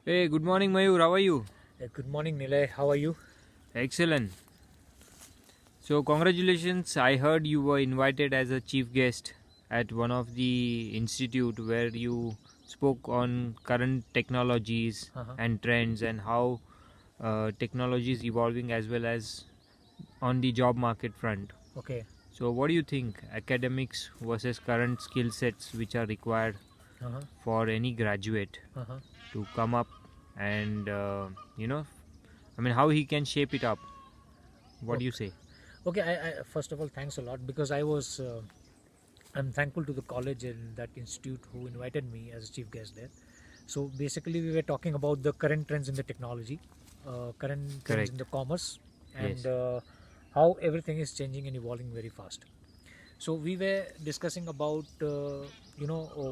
Hey, good morning, Mayur. How are you? Good morning, Nilay. How are you? Excellent. So, congratulations. I heard you were invited as a chief guest at one of the institute where you spoke on current technologies Uh-huh. and trends and how technology is evolving as well as on the job market front. Okay. So, what do you think? Academics versus current skill sets which are required Uh-huh. for any graduate Uh-huh. to come up and, how he can shape it up. What do you Okay. say? Okay. I first of all, thanks a lot because I'm thankful to the college and that institute who invited me as a chief guest there. So basically, we were talking about the current trends in the technology, current trends in Correct. the commerce, and Yes. how everything is changing and evolving very fast. So we were discussing about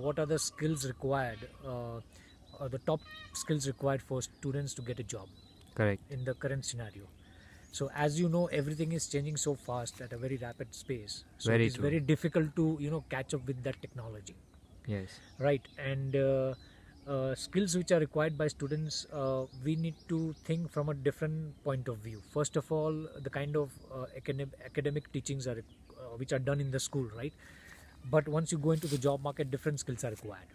what are the skills required, the top skills required for students to get a job Correct. in the current scenario. So as you know, everything is changing so fast at a very rapid pace, so it Very is true. very difficult to catch up with that technology, Yes. right? And skills which are required by students, we need to think from a different point of view. First of all, the kind of academic teachings are which are done in the school, right? But once you go into the job market, different skills are required.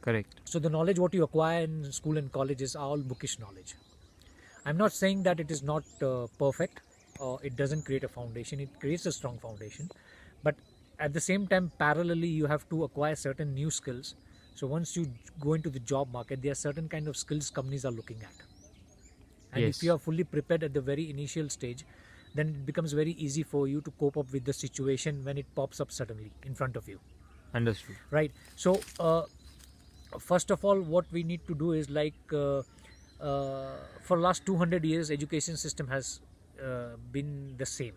Correct. So the knowledge what you acquire in school and college is all bookish knowledge. I'm not saying that it is not perfect. It doesn't create a foundation. It creates a strong foundation, but at the same time, parallelly, you have to acquire certain new skills. So once you go into the job market, there are certain kind of skills companies are looking at, and if you Yes. are fully prepared at the very initial stage, then it becomes very easy for you to cope up with the situation when it pops up suddenly in front of you, Understood. right? So first of all, what we need to do is for last 200 years education system has been the same,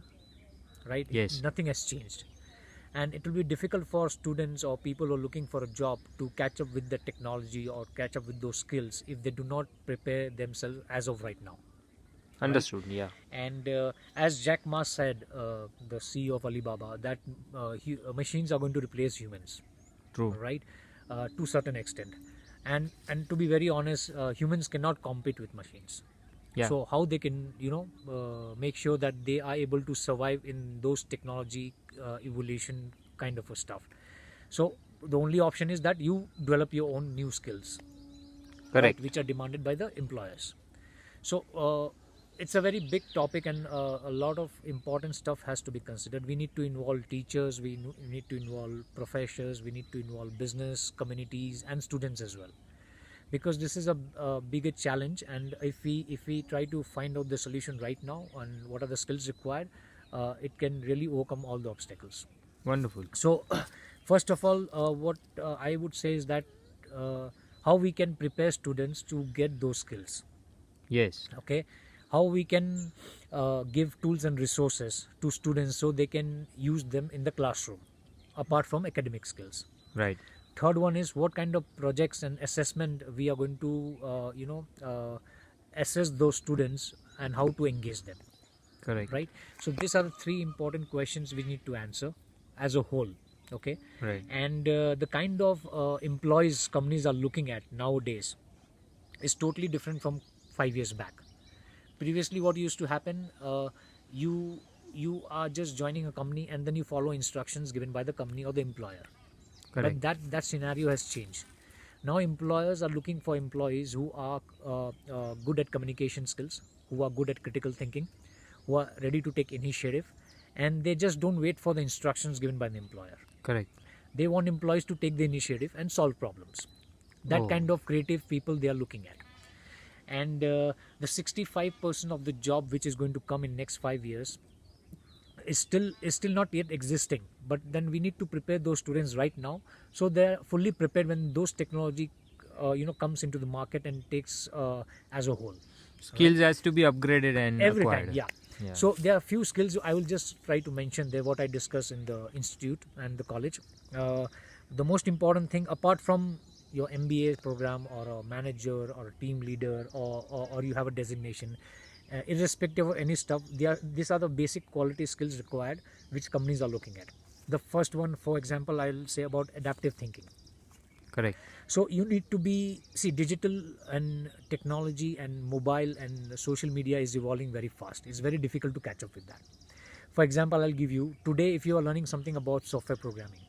right? Yes. Nothing has changed, and it will be difficult for students or people who are looking for a job to catch up with the technology or catch up with those skills if they do not prepare themselves as of right now, right? Understood. Yeah. And as Jack Ma said, the CEO of Alibaba, that machines are going to replace humans, True. right? To certain extent, and to be very honest, humans cannot compete with machines. Yeah. So how they can make sure that they are able to survive in those technology evolution kind of a stuff? So the only option is that you develop your own new skills, right, Correct. which are demanded by the employers. So it's a very big topic, and a lot of important stuff has to be considered. We need to involve teachers, we need to involve professors, we need to involve business communities and students as well, because this is a bigger challenge. And if we try to find out the solution right now on what are the skills required, it can really overcome all the obstacles. Wonderful. So first of all, what I would say is that uh, how we can prepare students to get those skills. Yes. Okay, how we can give tools and resources to students so they can use them in the classroom apart from academic skills. Right. Third one is what kind of projects and assessment we are going to assess those students and how to engage them, Correct. right? So these are the three important questions we need to answer as a whole. Okay. Right. And the kind of employees companies are looking at nowadays is totally different from 5 years back. Previously what used to happen, you you are just joining a company and then you follow instructions given by the company or the employer. But Correct. that scenario has changed. Now employers are looking for employees who are good at communication skills, who are good at critical thinking, who are ready to take initiative, and they just don't wait for the instructions given by the employer. Correct. They want employees to take the initiative and solve problems. That Oh. kind of creative people they are looking at. And the 65% of the job which is going to come in next 5 years is still not yet existing, but then we need to prepare those students right now so they're fully prepared when those technology comes into the market and takes as a whole, right? Skills has to be upgraded and Every time, acquired. yeah. Yeah. So there are few skills I will just try to mention there, what I discussed in the institute and the college. The most important thing, apart from your MBA program or a manager or a team leader, or you have a designation, irrespective of any stuff, these are the basic quality skills required which companies are looking at. The first one, for example, I'll say about adaptive thinking. Correct. So you need to be, see, digital and technology and mobile and social media is evolving very fast. It's very difficult to catch up with that. For example, I'll give you today, if you are learning something about software programming,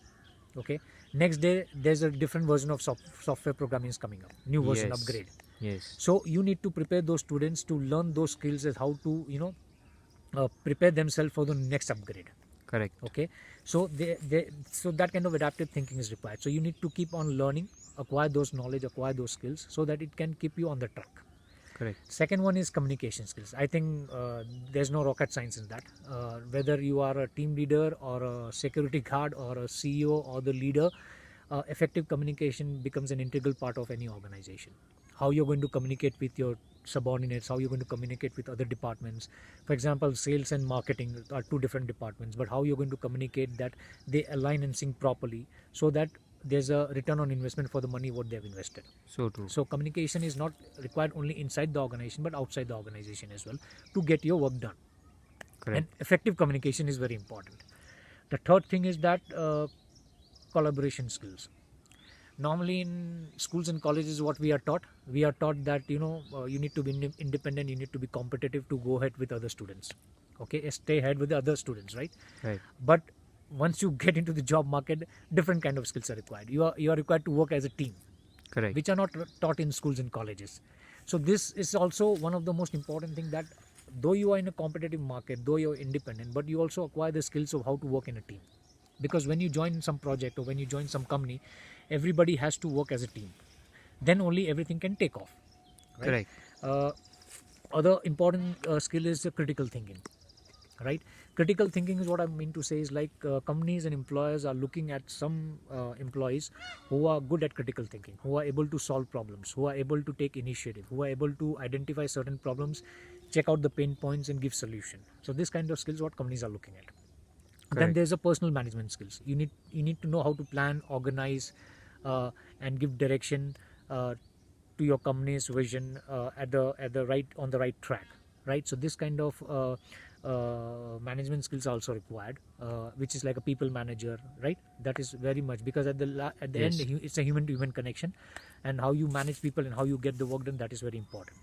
okay, next day there's a different version of software programming is coming up, new version Yes. upgrade. Yes. So you need to prepare those students to learn those skills as how to, prepare themselves for the next upgrade. Correct. Okay, so so that kind of adaptive thinking is required. So you need to keep on learning, acquire those knowledge, acquire those skills, so that it can keep you on the track. Correct. Second one is communication skills. I think there's no rocket science in that. Whether you are a team leader or a security guard or a CEO or the leader, effective communication becomes an integral part of any organization. How you're going to communicate with your subordinates, how you're going to communicate with other departments. For example, sales and marketing are two different departments, but how you're going to communicate that they align and sync properly, so that there's a return on investment for the money what they've invested. So true. So communication is not required only inside the organization but outside the organization as well to get your work done. Correct. And effective communication is very important. The third thing is that collaboration skills. Normally in schools and colleges, what we are taught that you need to be independent, you need to be competitive to go ahead with other students. Okay, stay ahead with the other students, right? Right. But once you get into the job market, different kind of skills are required. You are required to work as a team, Correct. which are not taught in schools and colleges. So this is also one of the most important thing, that though you are in a competitive market, though you're independent, but you also acquire the skills of how to work in a team. Because when you join some project or when you join some company, everybody has to work as a team. Then only everything can take off. Right? Correct. Other important skill is the critical thinking. Right? Critical thinking is what I mean to say is like companies and employers are looking at some employees who are good at critical thinking, who are able to solve problems, who are able to take initiative, who are able to identify certain problems, check out the pain points and give solution. So this kind of skills what companies are looking at. Then Correct. there's a personal management skills. You need to know how to plan, organize, and give direction to your company's vision at the right track. Right. So this kind of management skills are also required, which is like a people manager. Right. That is very much, because at the Yes. end it's a human to human connection, and how you manage people and how you get the work done, that is very important.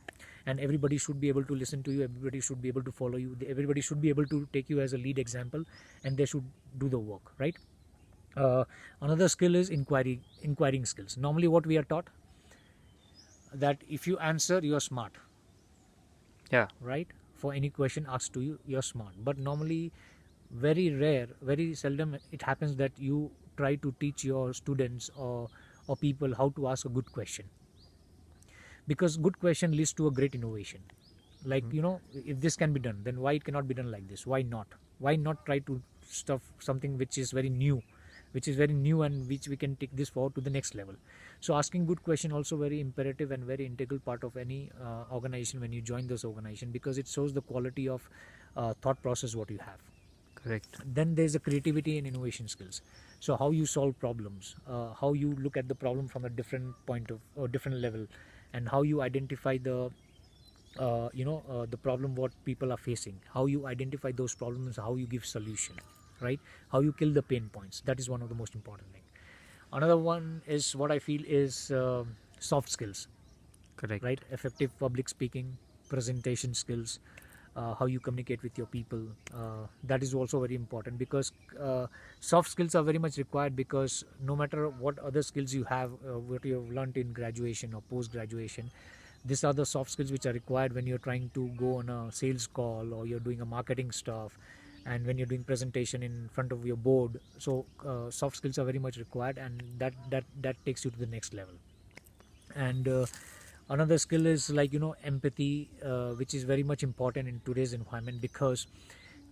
And everybody should be able to listen to you, everybody should be able to follow you, everybody should be able to take you as a lead example, and they should do the work, right? Another skill is inquiring skills. Normally what we are taught, that if you answer, you are smart, Yeah. right? For any question asked to you, you're smart. But normally, very rare, very seldom it happens that you try to teach your students or people how to ask a good question. Because good question leads to a great innovation. Like, if this can be done, then why it cannot be done like this? Why not try to stuff something which is very new, and which we can take this forward to the next level. So asking good question also very imperative and very integral part of any organization when you join this organization, because it shows the quality of thought process what you have. Correct. Then there's a creativity and innovation skills. So how you solve problems, how you look at the problem from a different point of or different level, and how you identify the the problem what people are facing, how you identify those problems, how you give solution, right? How you kill the pain points. That is one of the most important thing. Another one is what I feel is soft skills, Correct. right? Effective public speaking, presentation skills, how you communicate with your people. That is also very important, because soft skills are very much required, because no matter what other skills you have, what you have learned in graduation or post graduation, these are the soft skills which are required when you're trying to go on a sales call, or you're doing a marketing stuff, and when you're doing presentation in front of your board. So soft skills are very much required, and that takes you to the next level. And another skill is like empathy, which is very much important in today's environment, because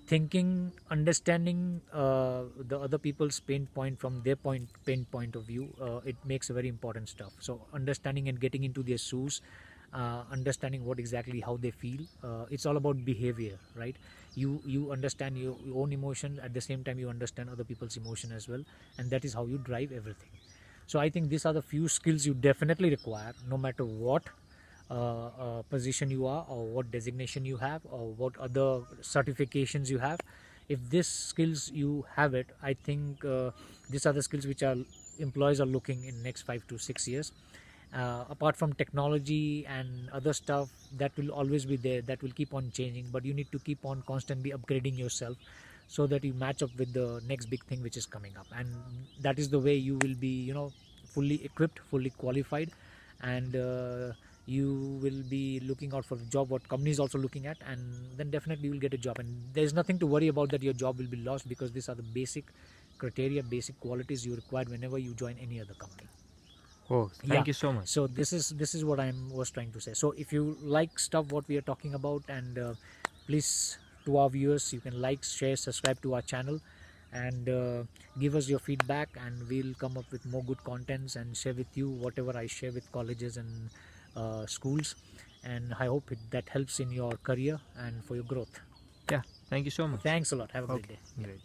thinking, understanding the other people's pain point from their pain point of view, it makes a very important stuff. So understanding and getting into their shoes, understanding what exactly how they feel, it's all about behavior, right? You understand your own emotion, at the same time you understand other people's emotion as well, and that is how you drive everything. So I think these are the few skills you definitely require, no matter what position you are, or what designation you have, or what other certifications you have. If these skills you have it, I think these are the skills which are employees are looking in next 5 to 6 years. Apart from technology and other stuff that will always be there, that will keep on changing, but you need to keep on constantly upgrading yourself so that you match up with the next big thing which is coming up. And that is the way you will be, fully equipped, fully qualified, and you will be looking out for the job what company is also looking at, and then definitely you will get a job. And there's nothing to worry about that your job will be lost, because these are the basic criteria, basic qualities you require whenever you join any other company. Oh, thank you so much. So this is what I was trying to say. So if you like stuff what we are talking about, and please, to our viewers, you can like, share, subscribe to our channel, and give us your feedback, and we'll come up with more good contents and share with you whatever I share with colleges and schools. And I hope that helps in your career and for your growth. Yeah, thank you so much. Thanks a lot. Have a great Okay, day. great.